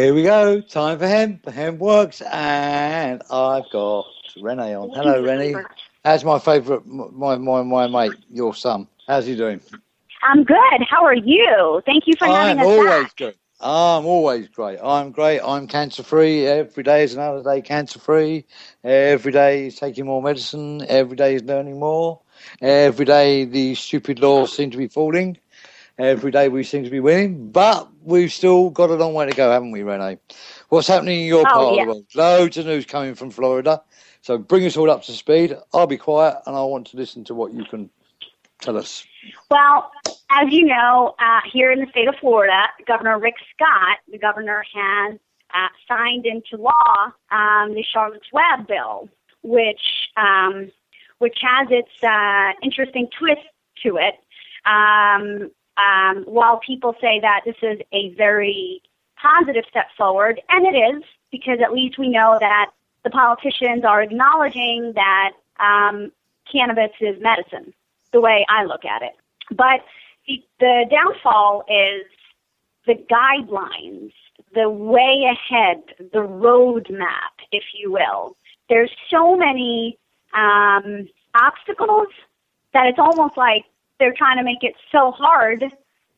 Here we go. Time for Hemp Works, and I've got Renee on. Hello, Renee. How's my favourite, my mate, your son? How's he doing? I'm good. How are you? Thank you for having us back. I'm always good. I'm always great. I'm great. I'm cancer-free. Every day is another day cancer-free. Every day is taking more medicine. Every day is learning more. Every day these stupid laws seem to be falling. Every day we seem to be winning. But we've still got a long way to go, haven't we, Renee? What's happening in your part of the world? Loads of news coming from Florida. So bring us all up to speed. I'll be quiet, and I want to listen to what you can tell us. Well, as you know, here in the state of Florida, Governor Rick Scott, the governor, has signed into law the Charlotte's Web bill, which has its interesting twist to it. While people say that this is a very positive step forward, and it is, because at least we know that the politicians are acknowledging that cannabis is medicine, the way I look at it. But the downfall is the guidelines, the way ahead, the roadmap, if you will. There's so many obstacles that it's almost like they're trying to make it so hard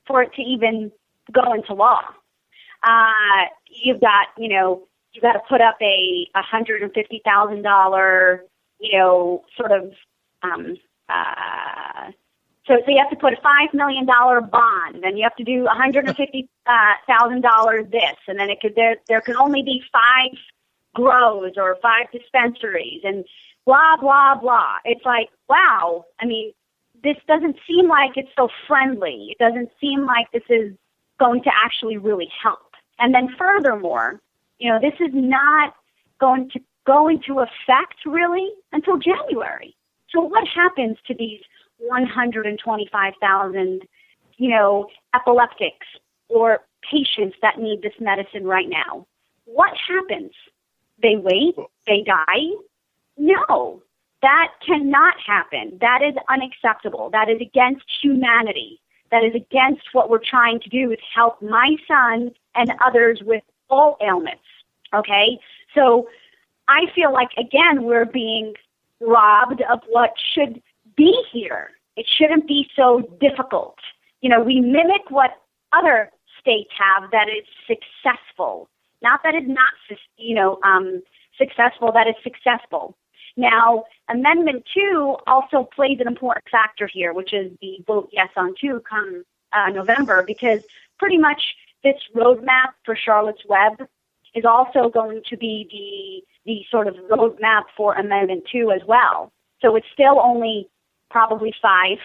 for it to even go into law. You've got to put up a $150,000, sort of, so you have to put a $5 million bond, and you have to do $150,000 this, and then there can only be 5 grows or 5 dispensaries, and blah, blah, blah. It's like, wow, I mean, this doesn't seem like it's so friendly. It doesn't seem like this is going to actually really help. And then furthermore, this is not going to go into effect really until January. So what happens to these 125,000, epileptics or patients that need this medicine right now? What happens? They wait? They die? No, that cannot happen. That is unacceptable. That is against humanity. That is against what we're trying to do, is help my son and others with all ailments. Okay? So I feel like, again, we're being robbed of what should be here. It shouldn't be so difficult. We mimic what other states have that is successful. Not that it's not, successful, that is successful. Now, Amendment 2 also plays an important factor here, which is the vote yes on 2 come November, because pretty much this roadmap for Charlotte's Web is also going to be the sort of roadmap for Amendment 2 as well. So it's still only probably 5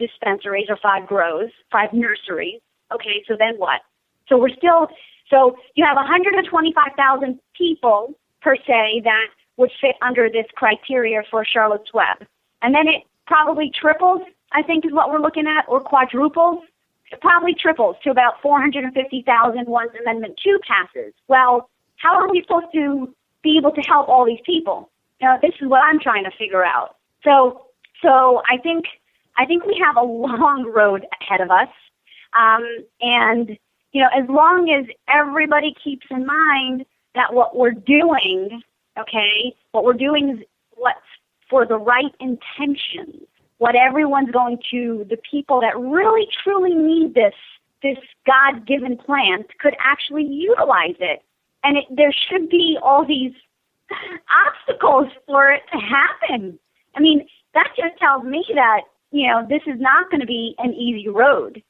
dispensaries or 5 grows, 5 nurseries. Okay, so then what? So you have 125,000 people per se that would fit under this criteria for Charlotte's Web. And then it probably triples, I think is what we're looking at, or quadruples. It probably triples to about 450,000 once Amendment 2 passes. Well, how are we supposed to be able to help all these people? This is what I'm trying to figure out. So I think we have a long road ahead of us. And as long as everybody keeps in mind that what we're doing is what's for the right intentions, what everyone's going to, the people that really truly need this God-given plant could actually utilize it. And there should be all these obstacles for it to happen. I mean, that just tells me that, this is not going to be an easy road.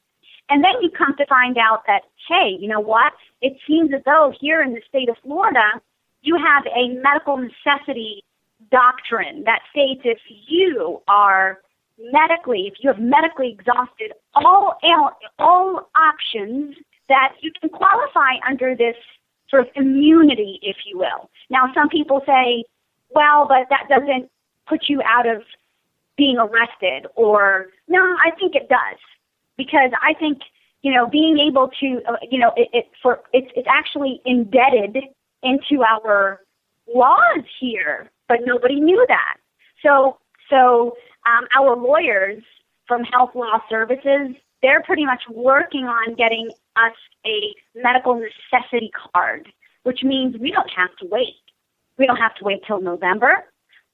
And then you come to find out that, hey, you know what? It seems as though here in the state of Florida, you have a medical necessity doctrine that states if you have medically exhausted all options, that you can qualify under this sort of immunity, if you will. Now, some people say, well, but that doesn't put you out of being arrested, or no, I think it does, because I think, being able to, it's actually embedded into our laws here, but nobody knew that. So our lawyers from Health Law Services they're pretty much working on getting us a medical necessity card, which means we don't have to wait. We don't have to wait till November.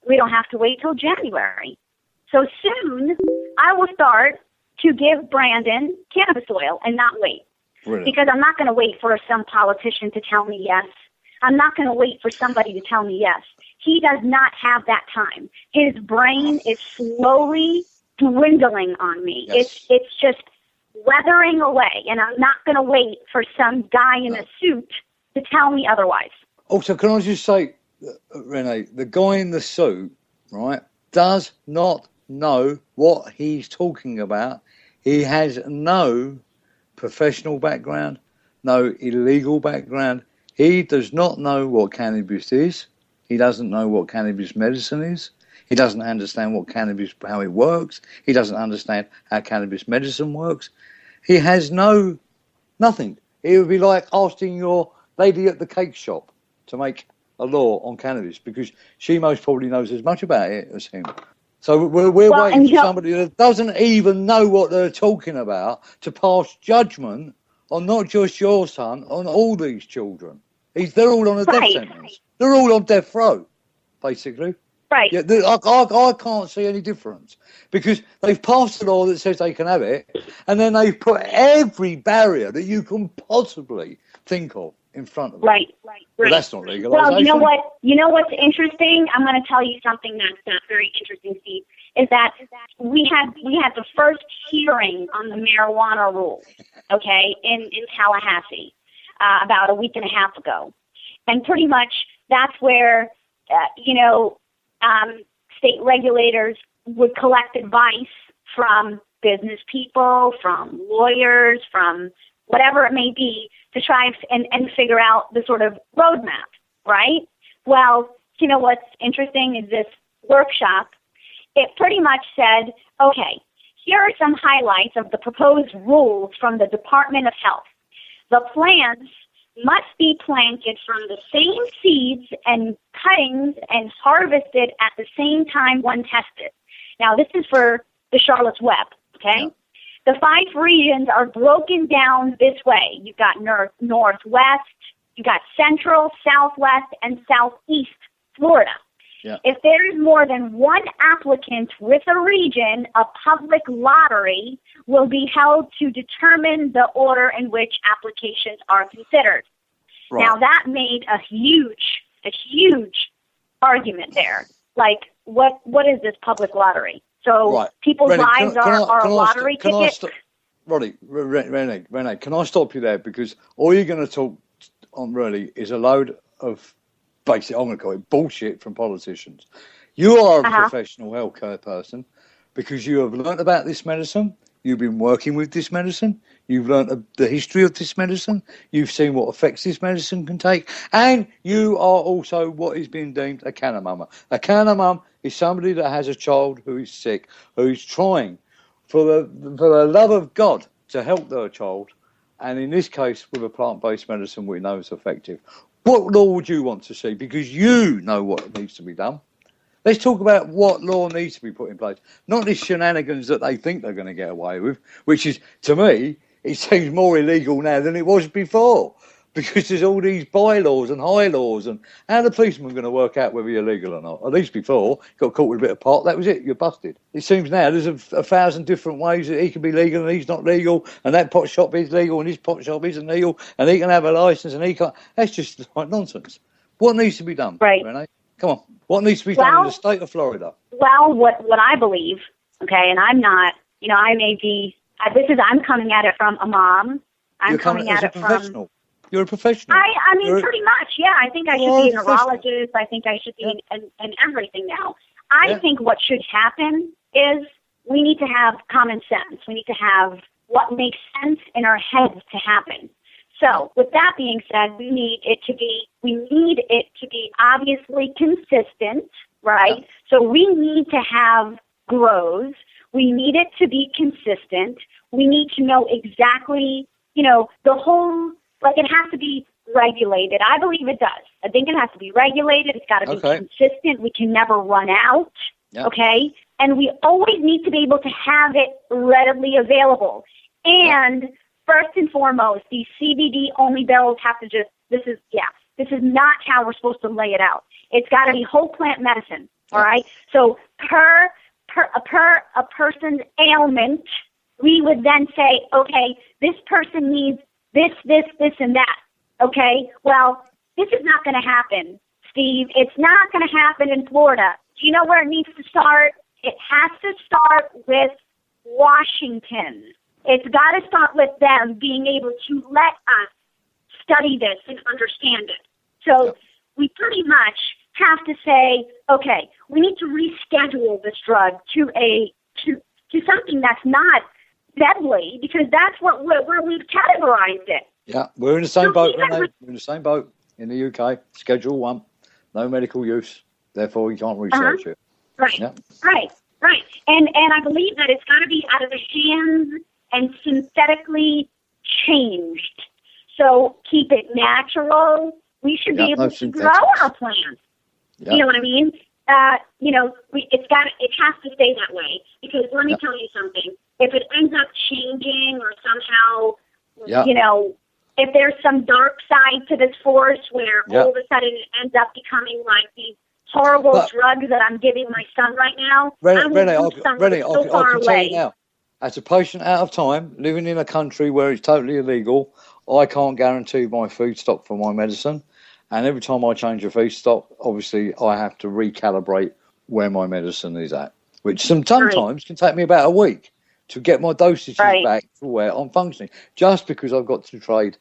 We don't have to wait till January. So soon, I will start to give Brandon cannabis oil and not wait. Brilliant. Because I'm not going to wait for some politician to tell me yes. I'm not going to wait for somebody to tell me yes. He does not have that time. His brain is slowly dwindling on me. Yes. It's just weathering away, and I'm not going to wait for some guy in a suit to tell me otherwise. Also, can I just say, Renee, the guy in the suit, right, does not know what he's talking about. He has no professional background, no illegal background. He does not know what cannabis is. He doesn't know what cannabis medicine is. He doesn't understand what cannabis, how it works. He doesn't understand how cannabis medicine works. He has nothing. It would be like asking your lady at the cake shop to make a law on cannabis, because she most probably knows as much about it as him. So we're waiting for somebody that doesn't even know what they're talking about to pass judgment on not just your son, on all these children. They're all on a death sentence. They're all on death row, basically. Right. Yeah, I can't see any difference, because they've passed a law that says they can have it, and then they've put every barrier that you can possibly think of in front of them. Right. Well, that's not legalisation. Well, you know what's interesting? I'm going to tell you something that's very interesting, Steve, is that we had the first hearing on the marijuana rules, okay, in Tallahassee about a week and a half ago. And pretty much that's where, state regulators would collect advice from business people, from lawyers, from whatever it may be, to try and figure out the sort of roadmap, right? Well, you know what's interesting is this workshop, it pretty much said, okay, here are some highlights of the proposed rules from the Department of Health. The plants must be planted from the same seeds and cuttings and harvested at the same time when tested. Now, this is for the Charlotte's Web, okay? Yeah. The 5 regions are broken down this way. You've got northwest, you've got central, southwest, and southeast Florida. Yeah. If there is more than one applicant with a region, a public lottery will be held to determine the order in which applications are considered. Right. Now, that made a huge argument there. Like, what is this public lottery? So people's lives are a lottery ticket? Renee, can I stop you there? Because all you're going to talk on really is a load of basic, I'm going to call it bullshit from politicians. You are a professional healthcare person because you have learnt about this medicine. You've been working with this medicine. You've learnt the history of this medicine. You've seen what effects this medicine can take. And you are also what is being deemed a canna mama. A canna mum is somebody that has a child who is sick, who is trying for the love of God to help their child. And in this case, with a plant-based medicine we know is effective. What law would you want to see? Because you know what needs to be done. Let's talk about what law needs to be put in place. Not these shenanigans that they think they're going to get away with, which is, to me, it seems more illegal now than it was before. Because there's all these bylaws and high laws, and how are the policemen going to work out whether you're legal or not? At least before, got caught with a bit of pot, that was it, you're busted. It seems now there's a 1,000 different ways that he can be legal and he's not legal, and that pot shop is legal and his pot shop isn't legal, and he can have a licence and he can't. That's just like nonsense. What needs to be done, Renee? Come on. What needs to be done in the state of Florida? Well, what I believe, okay, and I'm not, I may be, I'm coming at it from a mom. I'm coming at it from... You're a professional. I mean, pretty much, yeah. I think I should be a neurologist. I think I should be in everything now. I think what should happen is we need to have common sense. We need to have what makes sense in our heads to happen. So, with that being said, we need it to be obviously consistent, right? Yeah. So we need to have grows. We need it to be consistent. We need to know exactly, the whole. Like, it has to be regulated. I believe it does. I think it has to be regulated. It's got to be consistent. We can never run out, okay? And we always need to be able to have it readily available. And first and foremost, these CBD-only bills have to this is not how we're supposed to lay it out. It's got to be whole plant medicine, all right? So per a person's ailment, we would then say, okay, this person needs this, and that, okay? Well, this is not going to happen, Steve. It's not going to happen in Florida. Do you know where it needs to start? It has to start with Washington. It's got to start with them being able to let us study this and understand it. So we pretty much have to say, okay, we need to reschedule this drug to something that's not deadly, because that's where we've categorized it. Yeah, we're in the same boat. We're in the same boat in the UK. Schedule 1, no medical use. Therefore, you can't research it. Right, right. And I believe that it's got to be out of the hands and synthetically changed. So keep it natural. We should be able to grow our plants. You know what I mean? It has to stay that way, because let me tell you something. If it ends up changing or somehow, if there's some dark side to this force where all of a sudden it ends up becoming like these horrible drugs that I'm giving my son right now, I can tell you now. As a patient out of time, living in a country where it's totally illegal, I can't guarantee my food stock for my medicine. And every time I change a food stock, obviously I have to recalibrate where my medicine is at, which sometimes can take me about a week to get my dosages back to where I'm functioning, just because I've got to trade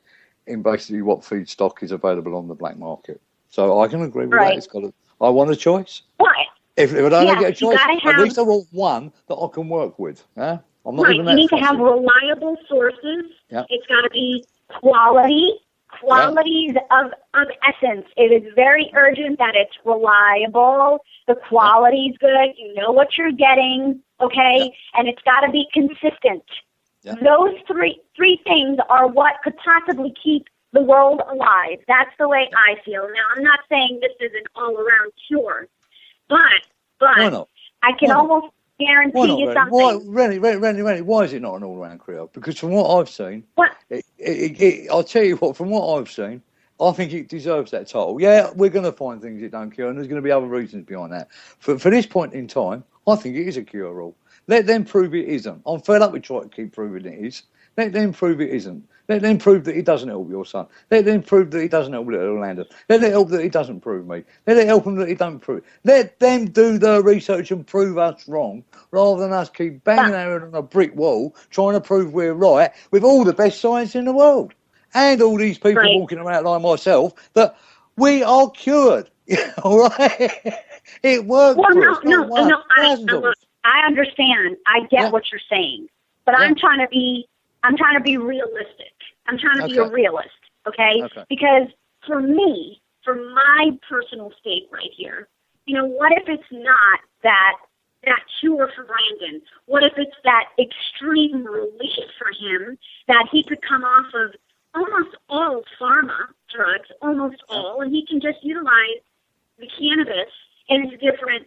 in basically what food stock is available on the black market. So I can agree with that. I want a choice. If I don't get a choice, at least I want one that I can work with. Yeah? I'm not you need to have reliable sources. Yeah. It's got to be qualities of essence. It is very urgent that it's reliable. The quality's good. You know what you're getting, okay? And it's got to be consistent. Yeah. Those three things are what could possibly keep the world alive. That's the way I feel. Now, I'm not saying this is an all-around cure, but I can almost guarantee you something. Rennie, why is it not an all-round cure? Because from what I've seen, I'll tell you what, from what I've seen, I think it deserves that title. Yeah, we're going to find things it don't cure, and there's going to be other reasons behind that. For this point in time, I think it is a cure-all. Let them prove it isn't. I'm fed up with trying to keep proving it is. Let them prove it isn't. Let them prove that it doesn't help your son. Let them prove that it doesn't help little Landon. Let them help that it doesn't prove me. Let it help them that it don't prove. Let them do the research and prove us wrong, rather than us keep banging our head on a brick wall trying to prove we're right with all the best science in the world. And all these people walking around like myself, that we are cured. All right? It works. Well, no. I understand. I get what you're saying. But I'm trying to be realistic. I'm trying to be a realist, okay? Because for me, for my personal state right here, what if it's not that cure for Brandon? What if it's that extreme relief for him that he could come off of almost all pharma drugs, almost all, and he can just utilize the cannabis in its different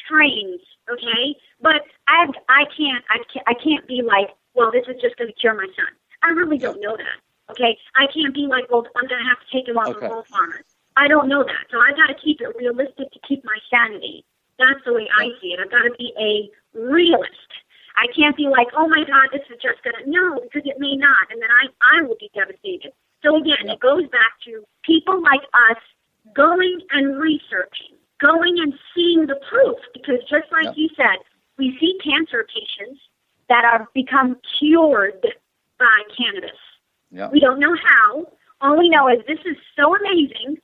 strains, okay? But I can't be like, well, this is just going to cure my son. I really don't know that, okay? I can't be like, well, I'm going to have to take him off of all farmers. I don't know that. So I got to keep it realistic to keep my sanity. That's the way I see it. I've got to be a realist. I can't be like, oh, my God, this is just going to... No, because it may not, and then I will be devastated. So, again, it goes back to people like us going and researching, going and seeing the proof, because just like you said, we see cancer patients that are become cured by cannabis. Yeah. We don't know how. All we know is this is so amazing,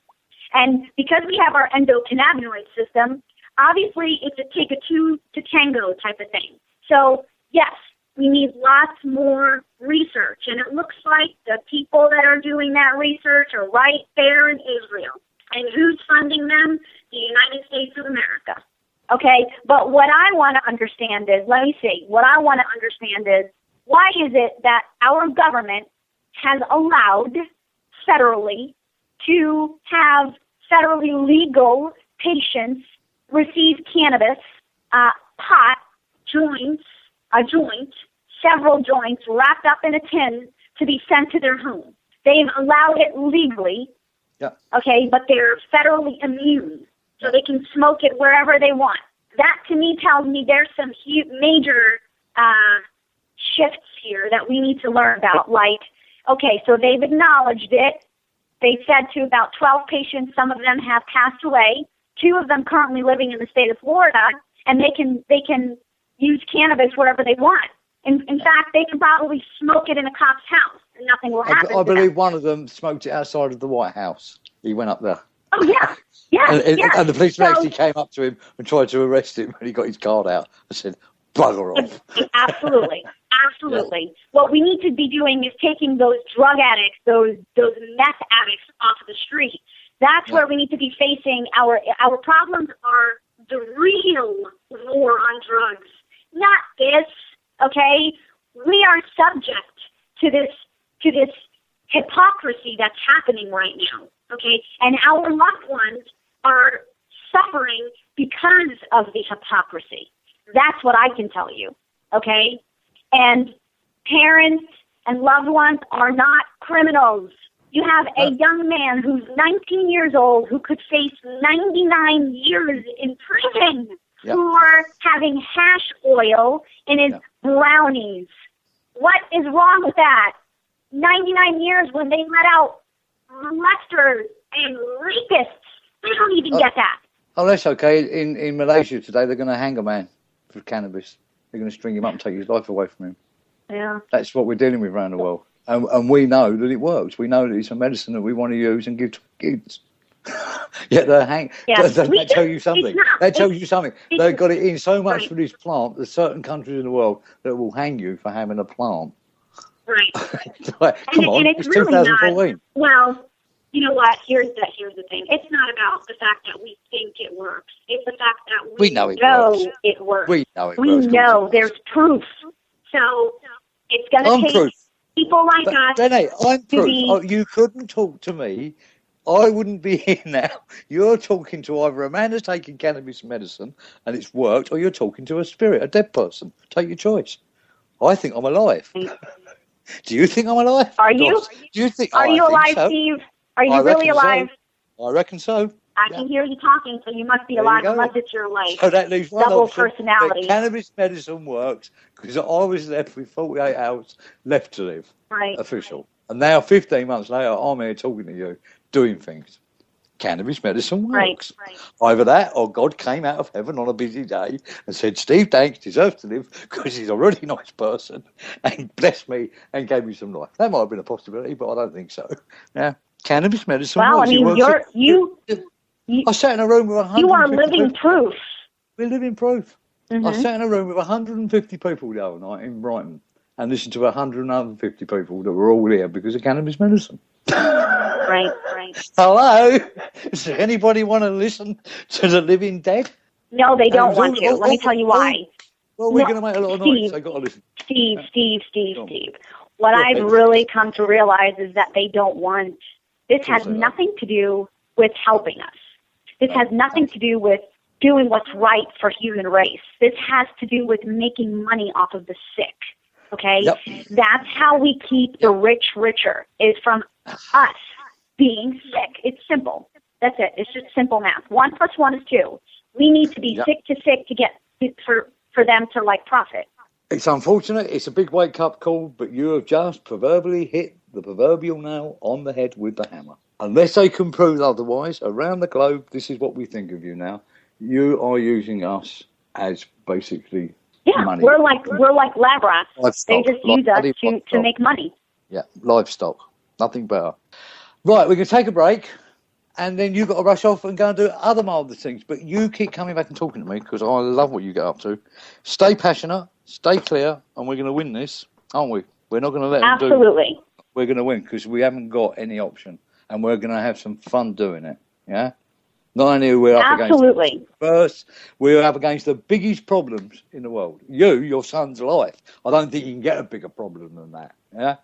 and because we have our endocannabinoid system, obviously it's a take a two to tango type of thing. So, yes, we need lots more research, and it looks like the people that are doing that research are right there in Israel. And who's funding them? The United States of America. Okay, but what I want to understand is, why is it that our government has allowed federally to have federally legal patients receive cannabis, pot, a joint, several joints wrapped up in a tin to be sent to their home. They've allowed it legally, okay, but they're federally immune, so they can smoke it wherever they want. That, to me, tells me there's some major shifts here that we need to learn about. Like, okay, so they've acknowledged it. They said to about 12 patients, some of them have passed away. 2 of them currently living in the state of Florida, and they can use cannabis wherever they want. In fact, they can probably smoke it in a cop's house, and nothing will happen. I believe one of them smoked it outside of the White House. He went up there. Oh, yeah. And the policeman actually came up to him and tried to arrest him when he got his card out and said, bugger off. Absolutely. Yeah. What we need to be doing is taking those drug addicts, those meth addicts off the street. That's where we need to be facing our problems are the real war on drugs, not this, okay? We are subject to this hypocrisy that's happening right now, okay? And our loved ones are suffering because of the hypocrisy. That's what I can tell you, okay? And parents and loved ones are not criminals. You have a young man who's 19 years old who could face 99 years in prison for having hash oil in his brownies. What is wrong with that? 99 years when they let out molesters and rapists. They don't even get that. Oh, that's okay. In Malaysia today, they're going to hang a man for cannabis. They're going to string him up and take his life away from him. Yeah. That's what we're dealing with around the world. And we know that it works. We know that it's a medicine that we want to use and give to kids. Yet they hang. That tells you something. That tells you something. They've got it in so much for this plant. There's certain countries in the world that will hang you for having a plant. Right. Come on, it's really 2014. Not. Well, you know what? Here's the thing. It's not about the fact that we think it works. It's the fact that we know it works. We know it works. We know there's proof. So it's going to take proof. People like us. Dene, I'm proof. You couldn't talk to me. I wouldn't be here now. You're talking to either a man who's taking cannabis medicine and it's worked, or you're talking to a spirit, a dead person. Take your choice. I think I'm alive. Do you think I'm alive? Are you? Do you think? Are you alive, so. Steve? Are you really alive? So. I reckon so. I can hear you talking, so you must be alive unless it's your life. So that leaves one double option, personality. Cannabis medicine works because I was left with 48 hours left to live. Right. Official. And now, 15 months later, I'm here talking to you, doing things. Cannabis medicine works. Right. Either that or God came out of heaven on a busy day and said, Steve Danks deserves to live because he's a really nice person and blessed me and gave me some life. That might have been a possibility, but I don't think so. Yeah. Cannabis medicine works. Well, I mean, I sat in a room with 150 You are living proof. We're living proof. Mm-hmm. I sat in a room with 150 people the other night in Brighton and listened to 150 people that were all here because of cannabis medicine. Right. Hello? Does anybody want to listen to the living dead? No, they don't want to. Let me tell you why. Well, we're going to make a lot of noise, so I've got to listen. Steve. What I've really come to realize is that they don't want. This has nothing to do with helping us. This has nothing to do with doing what's right for human race. This has to do with making money off of the sick. Okay? Yep. That's how we keep the rich richer, is from us being sick. It's simple. That's it. It's just simple math. 1 + 1 is 2. We need to be sick to get for them to profit. It's unfortunate. It's a big wake-up call, but you have just proverbially hit the proverbial nail on the head with the hammer. Unless they can prove otherwise, around the globe, this is what we think of you now. You are using us as basically money. We're like lab rats. Livestock. They just use us to make money. Yeah, livestock. Nothing better. Right, we're going to take a break, and then you've got to rush off and go and do other marvellous things. But you keep coming back and talking to me because I love what you get up to. Stay passionate, stay clear, and we're going to win this, aren't we? We're not going to let them do it. Absolutely. We're going to win because we haven't got any option, and we're going to have some fun doing it, yeah? Not only are we up against first, we're up against the biggest problems in the world. Your son's life. I don't think you can get a bigger problem than that, yeah?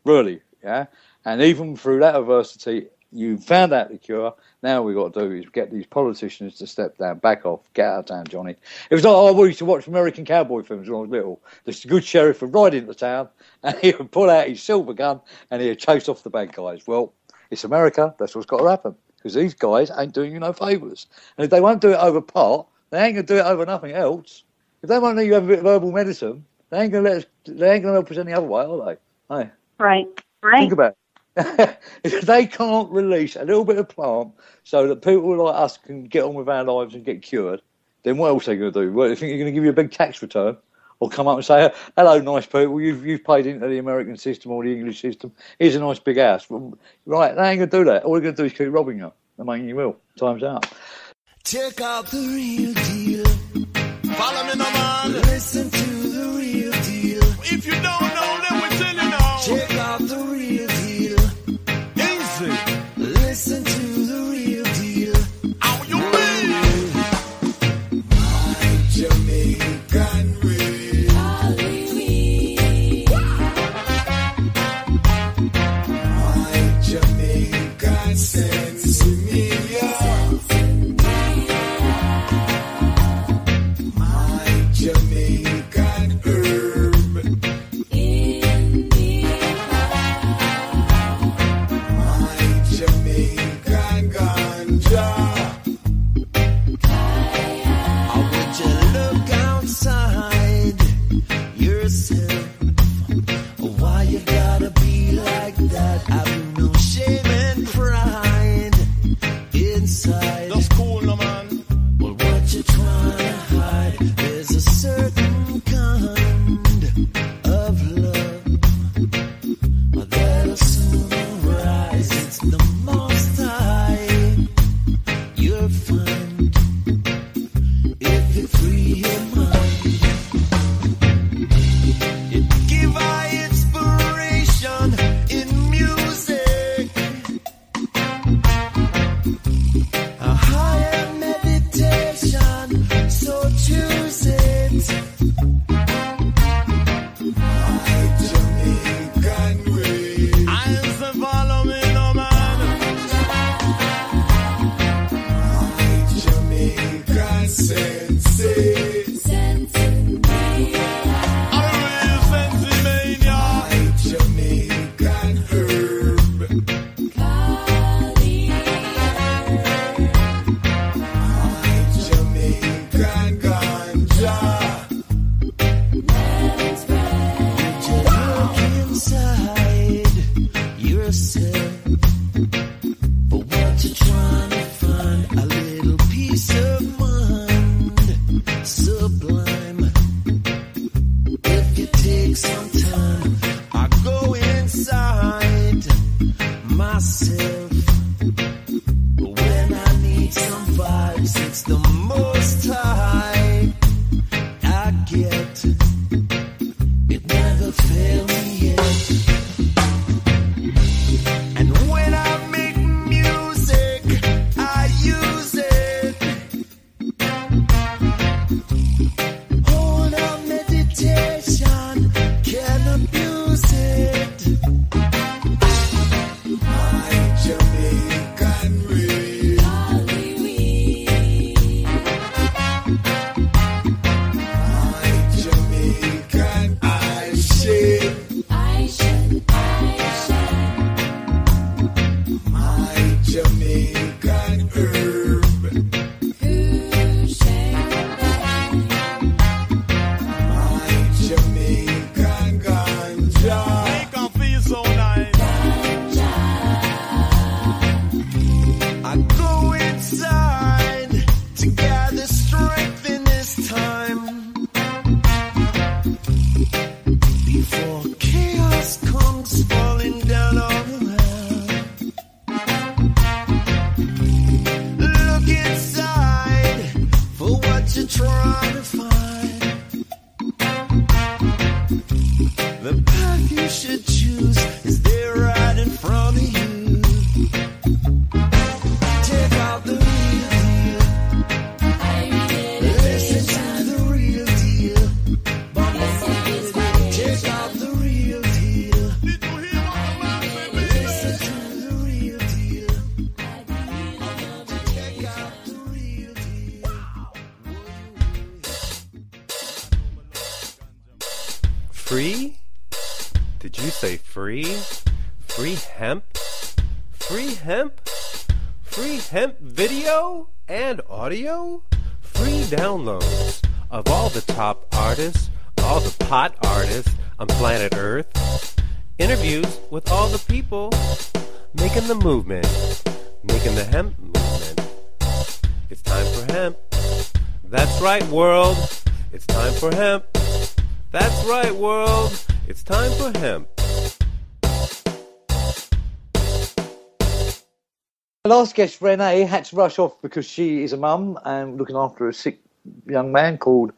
Really, yeah? And even through that adversity, You found out the cure. Now we've got to do is get these politicians to step down, back off, get out of town, Johnny. It was like I used to watch American cowboy films when I was little. The good sheriff would ride into town and he would pull out his silver gun and he would chase off the bad guys. Well, it's America. That's what's got to happen because these guys ain't doing you no favours. And if they won't do it over pot, they ain't going to do it over nothing else. If they won't let you have a bit of herbal medicine, they ain't going to help us any other way, are they? Hey. Right. Think about it. If they can't release a little bit of plant so that people like us can get on with our lives and get cured, then what else are they going to do? What, you think you're going to give you a big tax return or come up and say, hello, nice people, you've paid into the American system or the English system, here's a nice big house. Well, right, they ain't going to do that. All they're going to do is keep robbing you. They're making you ill. Time's out. Check out the real deal. Follow me, no man. Listen to the real deal. If you don't know, then we tell you now. Check out the real deal. Easy. Listen to the real deal. How you mean? My Jamaican real. My Jamaican sense me. Jamaica Free? Did you say free? Free hemp? Free hemp? Free hemp video and audio? Free downloads of all the top artists, all the pot artists on planet Earth. Interviews with all the people making the movement, making the hemp movement. It's time for hemp. That's right, world. It's time for hemp. That's right, world. It's time for hemp. The last guest, Renee, had to rush off because she is a mum and looking after a sick young man called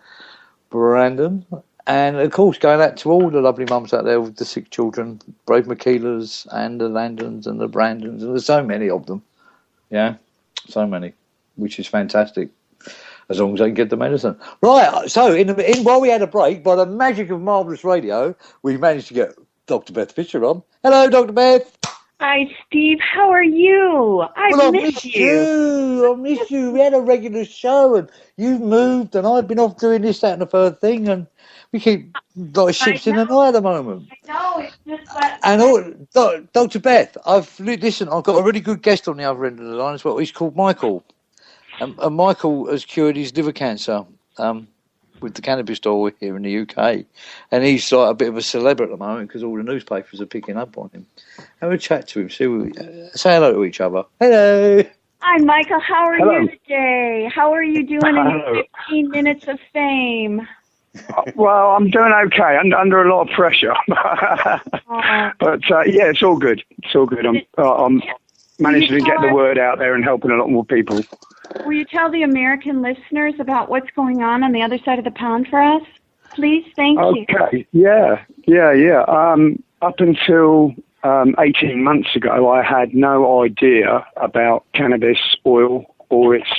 Brandon. And, of course, going out to all the lovely mums out there with the sick children, Brave Michaelas and the Landons and the Brandons, and there's so many of them. Yeah, so many, which is fantastic, as long as they can get the medicine. Right, so while we had a break, by the magic of Marvellous Radio, we managed to get Dr. Beth Fisher on. Hello, Dr. Beth. Hi, Steve. How are you? I missed you. I missed you. We had a regular show, and you've moved, and I've been off doing this, that, and the third thing, and we keep like ships in the night at the moment. I know. It's just that. And Dr. Beth, I've got a really good guest on the other end of the line as well. He's called Michael. And Michael has cured his liver cancer with the cannabis store here in the UK. And he's like a bit of a celeb at the moment because all the newspapers are picking up on him. Have a chat to him. Say hello to each other. Hello. Hi, Michael. How are you today? How are you doing in your 15 minutes of fame? Well, I'm doing okay. Under a lot of pressure. But, yeah, it's all good. It's all good. I'm managing to get the word out there and helping a lot more people. Will you tell the American listeners about what's going on the other side of the pond for us? Please, thank you. Okay, yeah. Up until 18 months ago, I had no idea about cannabis oil or its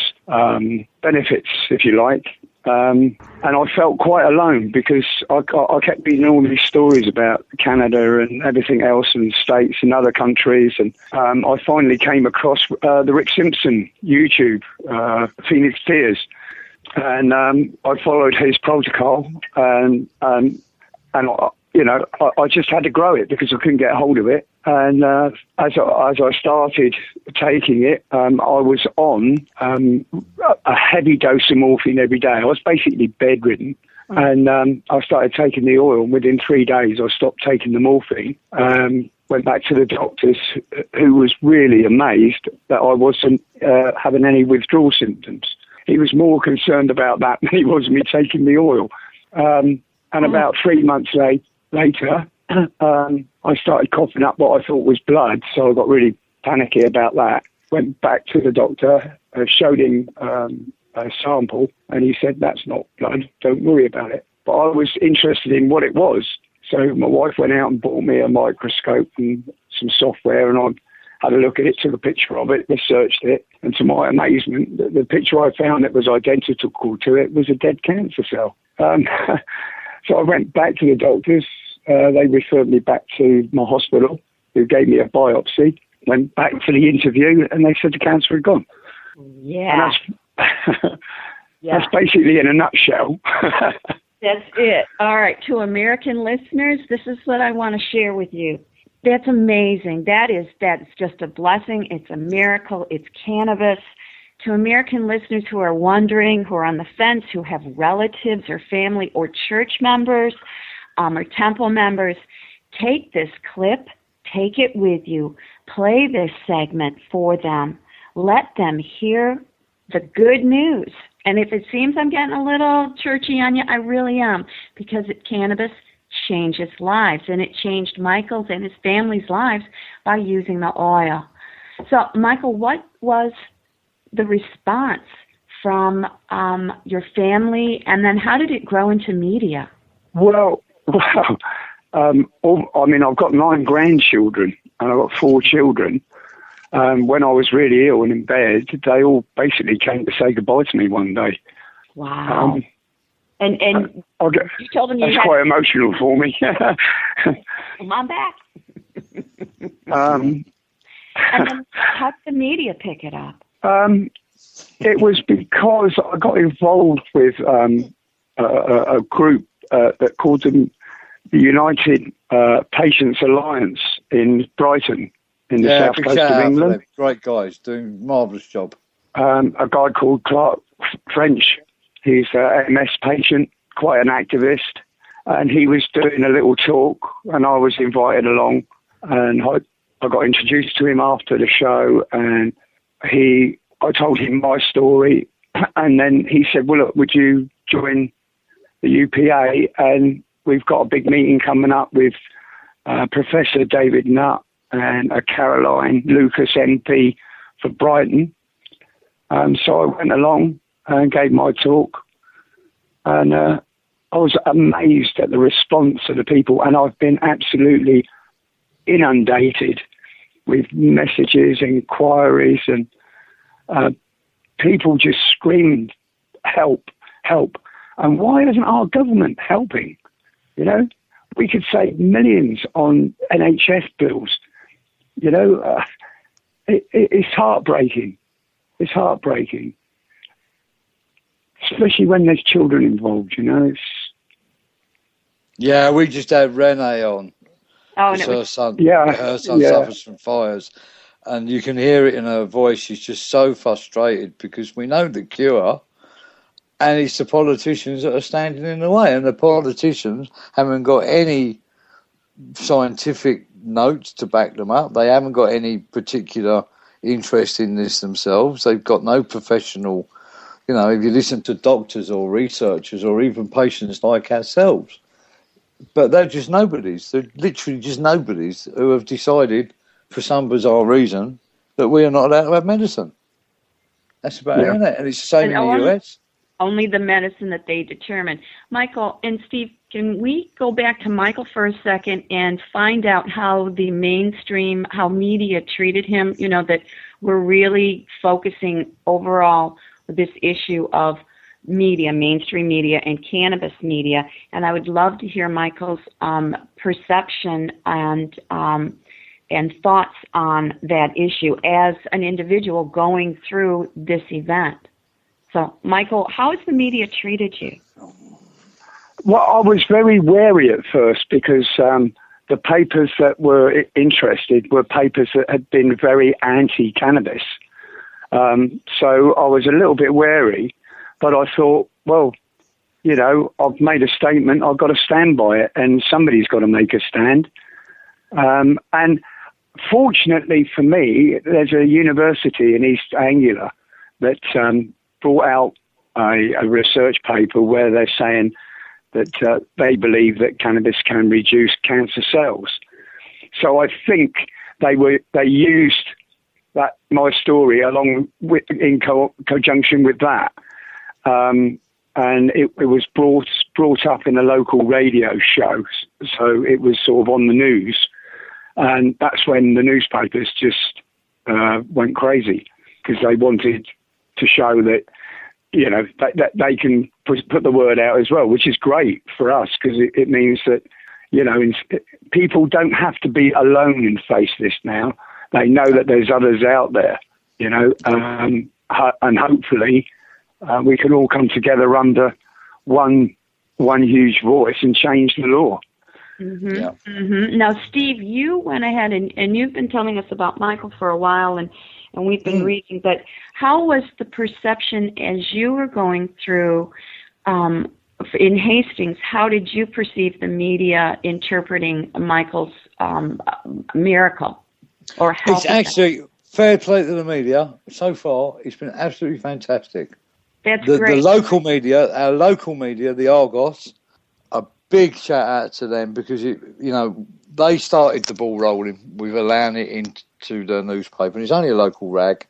benefits, if you like. And I felt quite alone because I kept reading all these stories about Canada and everything else and states and other countries. And I finally came across the Rick Simpson YouTube, Phoenix Tears. And I followed his protocol and I just had to grow it because I couldn't get hold of it. And as I started taking it, I was on a heavy dose of morphine every day. I was basically bedridden. And I started taking the oil. And within 3 days, I stopped taking the morphine. Went back to the doctors, who was really amazed that I wasn't having any withdrawal symptoms. He was more concerned about that than he was me taking the oil. And about 3 months later, I started coughing up what I thought was blood, so I got really panicky about that. Went back to the doctor, showed him a sample, and he said, that's not blood, don't worry about it. But I was interested in what it was, so my wife went out and bought me a microscope and some software, and I had a look at it, took a picture of it, researched it, and to my amazement, the picture I found that was identical to it was a dead cancer cell. So I went back to the doctors. They referred me back to my hospital, who gave me a biopsy. Went back to the interview, and they said the cancer had gone. Yeah. And that's basically in a nutshell. That's it. All right. To American listeners, this is what I want to share with you. That's amazing. That's just a blessing. It's a miracle. It's cannabis. To American listeners who are wondering, who are on the fence, who have relatives or family or church members or temple members, take this clip, take it with you, play this segment for them, let them hear the good news. And if it seems I'm getting a little churchy on you, I really am, because cannabis changes lives, and it changed Michael's and his family's lives by using the oil. So, Michael, what was the response from your family, and then how did it grow into media? Well, I mean, I've got 9 grandchildren, and I've got 4 children. When I was really ill and in bed, they all basically came to say goodbye to me one day. Wow. And you told them that's quite emotional for me. Come on back. And then how did the media pick it up? It was because I got involved with a group that called the United Patients Alliance in Brighton, in the south coast of England. Great guys, doing a marvellous job. A guy called Clark French. He's an MS patient, quite an activist, and he was doing a little talk, and I was invited along, and I got introduced to him after the show, and I told him my story, and then he said, well, look, would you join the UPA? And we've got a big meeting coming up with Professor David Nutt and Caroline Lucas MP for Brighton. So I went along and gave my talk, and I was amazed at the response of the people, and I've been absolutely inundated with messages, inquiries, and people just screamed, help, help. And why isn't our government helping? You know, we could save millions on NHS bills. You know, it's heartbreaking. It's heartbreaking. Especially when there's children involved, you know. Yeah, we just had Renee on. Oh, and her son yeah. suffers from fires. And you can hear it in her voice. She's just so frustrated because we know the cure, and it's the politicians that are standing in the way. And the politicians haven't got any scientific notes to back them up. They haven't got any particular interest in this themselves. They've got no professional, you know, if you listen to doctors or researchers or even patients like ourselves. But they're just nobodies. They're literally just nobodies who have decided, for some bizarre reason, that we are not allowed to have medicine. That's about it, isn't it? And it's the same in the US. Only the medicine that they determine. Michael and Steve, can we go back to Michael for a second and find out how the mainstream, how media treated him, you know, that we're really focusing overall this issue of media, mainstream media and cannabis media. And I would love to hear Michael's perception and thoughts on that issue as an individual going through this event. So, Michael, how has the media treated you? Well, I was very wary at first because the papers that were interested were papers that had been very anti-cannabis. So I was a little bit wary, but I thought, well, you know, I've made a statement, I've got to stand by it, and somebody's got to make a stand. And fortunately for me, there's a university in East Anglia that brought out a research paper where they're saying that they believe that cannabis can reduce cancer cells. So I think they used that my story along with in conjunction with that, and it was brought up in a local radio show, so it was sort of on the news, and that's when the newspapers just went crazy because they wanted to show that, you know, that they can put the word out as well, which is great for us because it means that, you know, people don't have to be alone and face this now. They know that there's others out there, you know, and hopefully we can all come together under one huge voice and change the law. Mm-hmm. Yeah. Mm-hmm. Now, Steve, you went ahead and you've been telling us about Michael for a while, and we've been reading, but how was the perception as you were going through in Hastings? How did you perceive the media interpreting Michael's miracle? Or it's actually fair play to the media. So far, it's been absolutely fantastic. That's great. The local media, our local media, the Argos, a big shout out to them because, they started the ball rolling with allowing it into the newspaper. And it's only a local rag.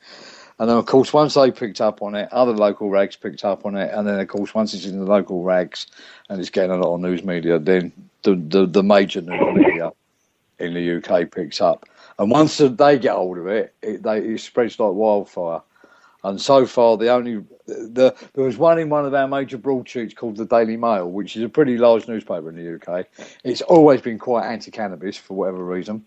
And then, of course, once they picked up on it, other local rags picked up on it. And then, of course, once it's in the local rags and it's getting a lot of news media, then the major news media in the UK picks up. And once they get hold of it, it spreads like wildfire. And so far, there was one in one of our major broadsheets called the Daily Mail, which is a pretty large newspaper in the UK. It's always been quite anti-cannabis for whatever reason.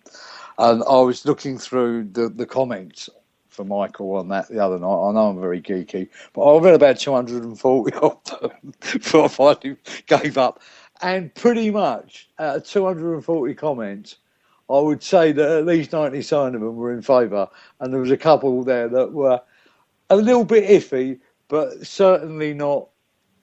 And I was looking through the comments for Michael on that the other night. I know I'm very geeky, but I read about 240 of them before I finally gave up. And pretty much out of 240 comments, I would say that at least 97 of them were in favour, and there was a couple there that were a little bit iffy, but certainly not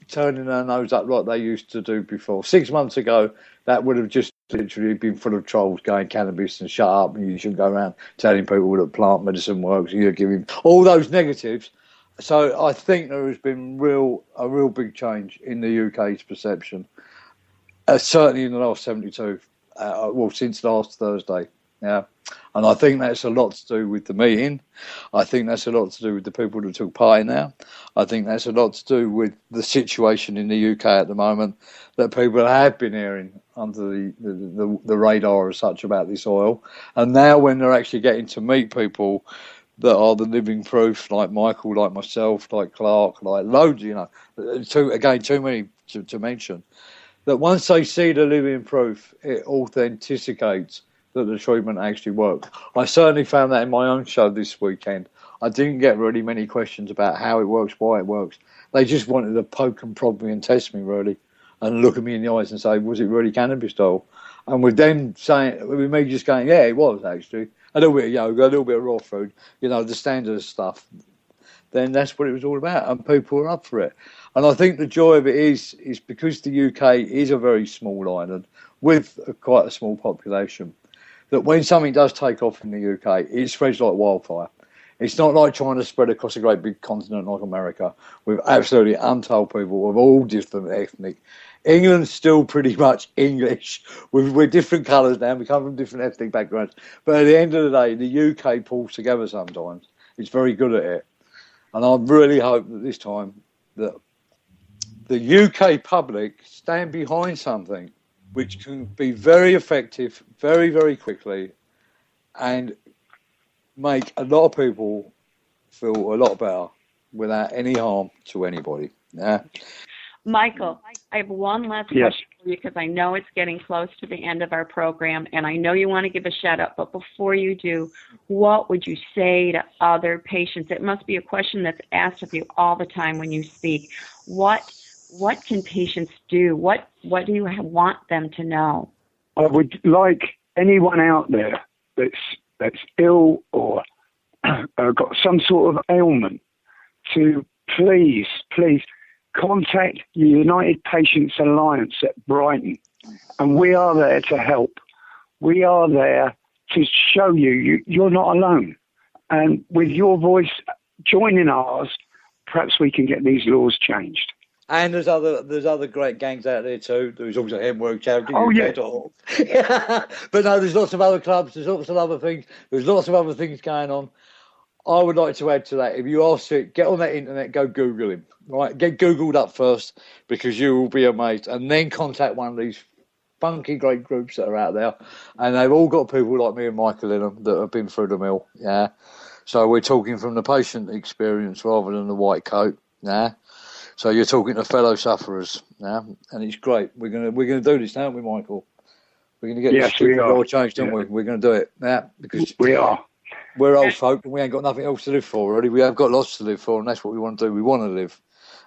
turning their nose up like they used to do before. 6 months ago, that would have just literally been full of trolls going cannabis and shut up, and you shouldn't go around telling people that plant medicine works, and you're giving all those negatives. So I think there has been a real big change in the UK's perception, certainly in the last 72, since last Thursday. Yeah, and I think that's a lot to do with the meeting. I think that's a lot to do with the people that took part in there. I think that's a lot to do with the situation in the UK at the moment, that people have been hearing under the radar as such about this oil. And now when they're actually getting to meet people that are the living proof, like Michael, like myself, like Clark, like loads, too many to mention, that once they see the living proof, it authenticates that the treatment actually works. I certainly found that in my own show this weekend. I didn't get really many questions about how it works, why it works. They just wanted to poke and prod me and test me, really, and look at me in the eyes and say, was it really cannabis oil? And with them saying, with me just going, yeah, it was actually. A little bit of yoga, a little bit of raw food, the standard stuff. Then that's what it was all about, and people were up for it. And I think the joy of it is because the UK is a very small island with quite a small population, that when something does take off in the UK, it spreads like wildfire. It's not like trying to spread across a great big continent like America with absolutely untold people of all different ethnic. England's still pretty much English. We're different colours now. We come from different ethnic backgrounds. But at the end of the day, the UK pulls together sometimes. It's very good at it. And I really hope that this time that the UK public stand behind something which can be very effective, very, very quickly, and make a lot of people feel a lot better without any harm to anybody. Yeah. Michael, I have one last question for you, because I know it's getting close to the end of our program, and I know you want to give a shout-out, but before you do, what would you say to other patients? It must be a question that's asked of you all the time when you speak. What can patients do? What do you want them to know? I would like anyone out there that's ill or got some sort of ailment to please contact the United Patients Alliance at Brighton, and we are there to help. We are there to show you're not alone, and with your voice joining ours, perhaps we can get these laws changed. And there's other great gangs out there too. There's also Hemp Works charity. Oh yeah. But no, there's lots of other clubs. There's lots of other things. There's lots of other things going on. I would like to add to that. If you are sick, get on that internet. Go Google him. Right, get Googled up first, because you will be amazed, and then contact one of these funky great groups that are out there, and they've all got people like me and Michael in them that have been through the mill. Yeah, so we're talking from the patient experience rather than the white coat. Yeah. So you're talking to fellow sufferers, yeah, and it's great. We're gonna do this, aren't we, Michael? We're gonna get this law changed, don't we? We're gonna do it, yeah, because we are. We're old folk and we ain't got nothing else to live for, really. We have got lots to live for, and that's what we want to do. We want to live,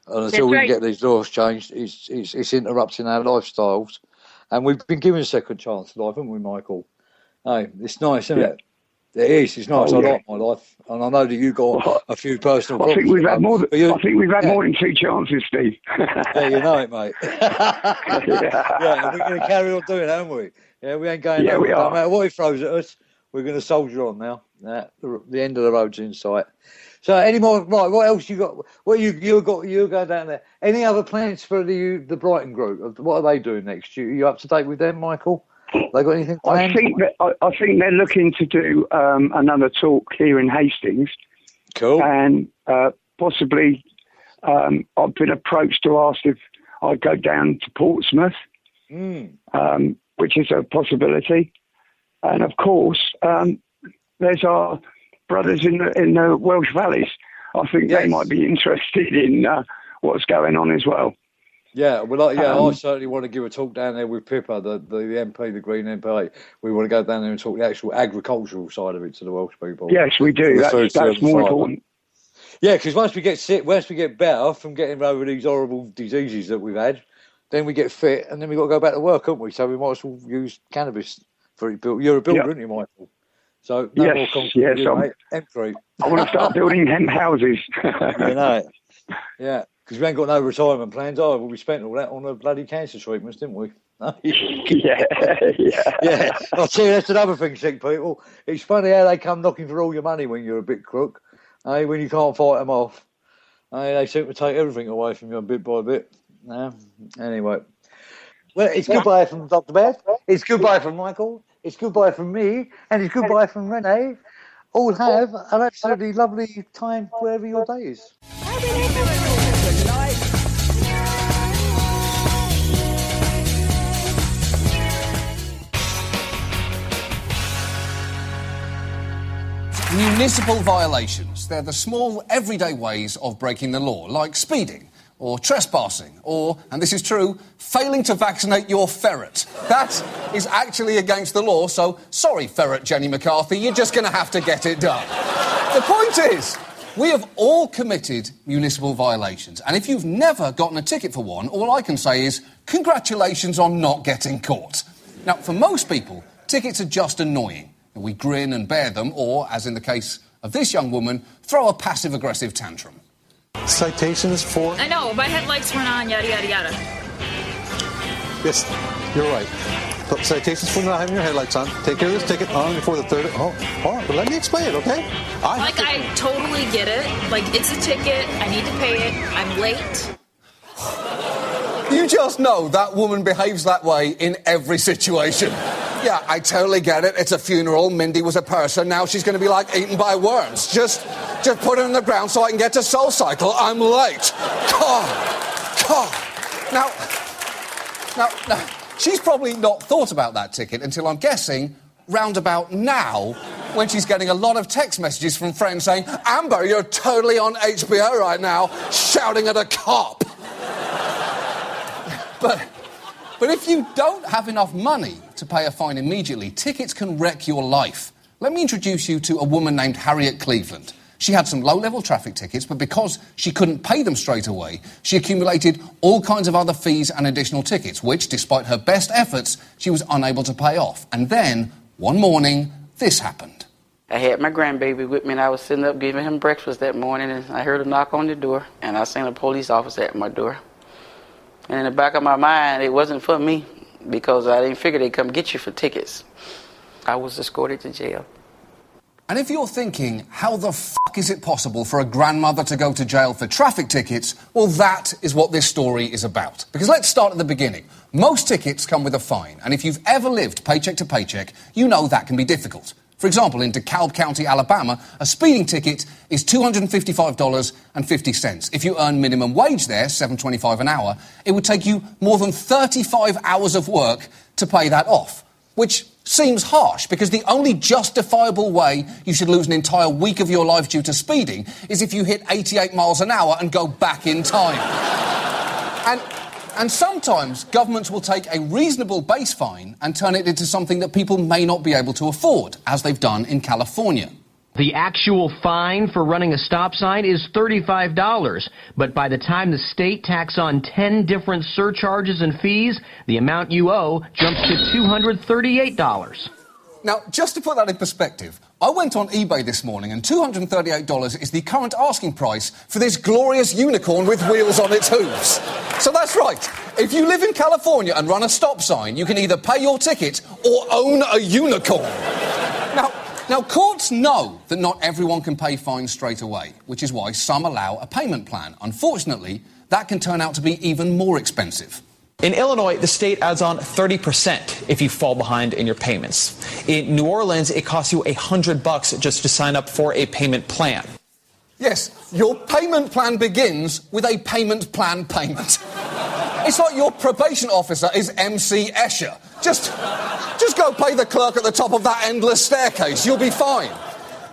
and until we can get these laws changed, it's interrupting our lifestyles. And we've been given a second chance at life, haven't we, Michael? Hey, it's nice, isn't it? It is. It's nice. I like my life, and I know that you got a few personal problems. I think we've had more than 2 chances, Steve. Yeah, you know it, mate. Yeah, we're going to carry on doing it, aren't we? Yeah, we ain't going. Yeah, we are. No matter what he throws at us, we're going to soldier on now. The end of the road's in sight. So, any more? Right, what else you got? What you go down there? Any other plans for the Brighton group? What are they doing next? You up to date with them, Michael? They got anything planned? I think they're looking to do another talk here in Hastings. Cool. And possibly I've been approached to ask if I'd go down to Portsmouth, which is a possibility. And of course, there's our brothers in the Welsh Valleys. I think they might be interested in what's going on as well. Yeah, well, I certainly want to give a talk down there with Pippa, the MP, the Green MP. We want to go down there and talk the actual agricultural side of it to the Welsh people. Yes, we do. That's more important. Yeah, because once we get sick, once we get better from getting over these horrible diseases that we've had, then we get fit, and then we got to go back to work, haven't we? So we might as well use cannabis for it. You're a builder, aren't you, Michael? So no more concrete, mate. Hempcrete. I want to start building hemp houses. You know it. Yeah, because we ain't got no retirement plans either. We spent all that on the bloody cancer treatments, didn't we? Yeah. I'll tell you, that's another thing, sick people. It's funny how they come knocking for all your money when you're a bit crook. When you can't fight them off. They seem to take everything away from you bit by bit. Anyway. Well, it's goodbye from Dr. Beth. It's goodbye from Michael. It's goodbye from me. And it's goodbye from Renee. All have an absolutely lovely time wherever your day is. Municipal violations. They're the small, everyday ways of breaking the law, like speeding, or trespassing, or, and this is true, failing to vaccinate your ferret. That is actually against the law, so sorry, ferret Jenny McCarthy, you're just going to have to get it done. The point is, we have all committed municipal violations, and if you've never gotten a ticket for one, all I can say is, congratulations on not getting caught. Now, for most people, tickets are just annoying. We grin and bear them, or, as in the case of this young woman, throw a passive-aggressive tantrum. Citations for... I know, my headlights weren't on, yada, yada, yada. Yes, you're right. But citations for not having your headlights on. Take care of this ticket on before the third... Oh, all right, but let me explain it, okay? I totally get it. Like, it's a ticket, I need to pay it, I'm late. You just know that woman behaves that way in every situation. Yeah, I totally get it. It's a funeral. Mindy was a person. Now she's going to be, like, eaten by worms. Just put her in the ground so I can get to Soul Cycle. I'm late. God. Now, she's probably not thought about that ticket until, I'm guessing, round about now, when she's getting a lot of text messages from friends saying, Amber, you're totally on HBO right now, shouting at a cop. But if you don't have enough money to pay a fine immediately, tickets can wreck your life. Let me introduce you to a woman named Harriet Cleveland. She had some low-level traffic tickets, but because she couldn't pay them straight away, she accumulated all kinds of other fees and additional tickets, which, despite her best efforts, she was unable to pay off. And then, one morning, this happened. I had my grandbaby with me, and I was sitting up giving him breakfast that morning, and I heard a knock on the door, and I seen a police officer at my door. And in the back of my mind, it wasn't for me, because I didn't figure they'd come get you for tickets. I was escorted to jail. And if you're thinking, how the fuck is it possible for a grandmother to go to jail for traffic tickets? Well, that is what this story is about. Because let's start at the beginning. Most tickets come with a fine, and if you've ever lived paycheck to paycheck, you know that can be difficult. For example, in DeKalb County, Alabama, a speeding ticket is $255.50. If you earn minimum wage there, $7.25 an hour, it would take you more than 35 hours of work to pay that off. Which seems harsh, because the only justifiable way you should lose an entire week of your life due to speeding is if you hit 88 miles an hour and go back in time. And sometimes governments will take a reasonable base fine and turn it into something that people may not be able to afford, as they've done in California. The actual fine for running a stop sign is $35, but by the time the state tacks on 10 different surcharges and fees, the amount you owe jumps to $238. Now, just to put that in perspective, I went on eBay this morning and $238 is the current asking price for this glorious unicorn with wheels on its hooves. So that's right. If you live in California and run a stop sign, you can either pay your ticket or own a unicorn. Now, courts know that not everyone can pay fines straight away, which is why some allow a payment plan. Unfortunately, that can turn out to be even more expensive. In Illinois, the state adds on 30% if you fall behind in your payments. In New Orleans, it costs you $100 just to sign up for a payment plan. Yes, your payment plan begins with a payment plan payment. It's like your probation officer is MC Escher. Just go pay the clerk at the top of that endless staircase. You'll be fine.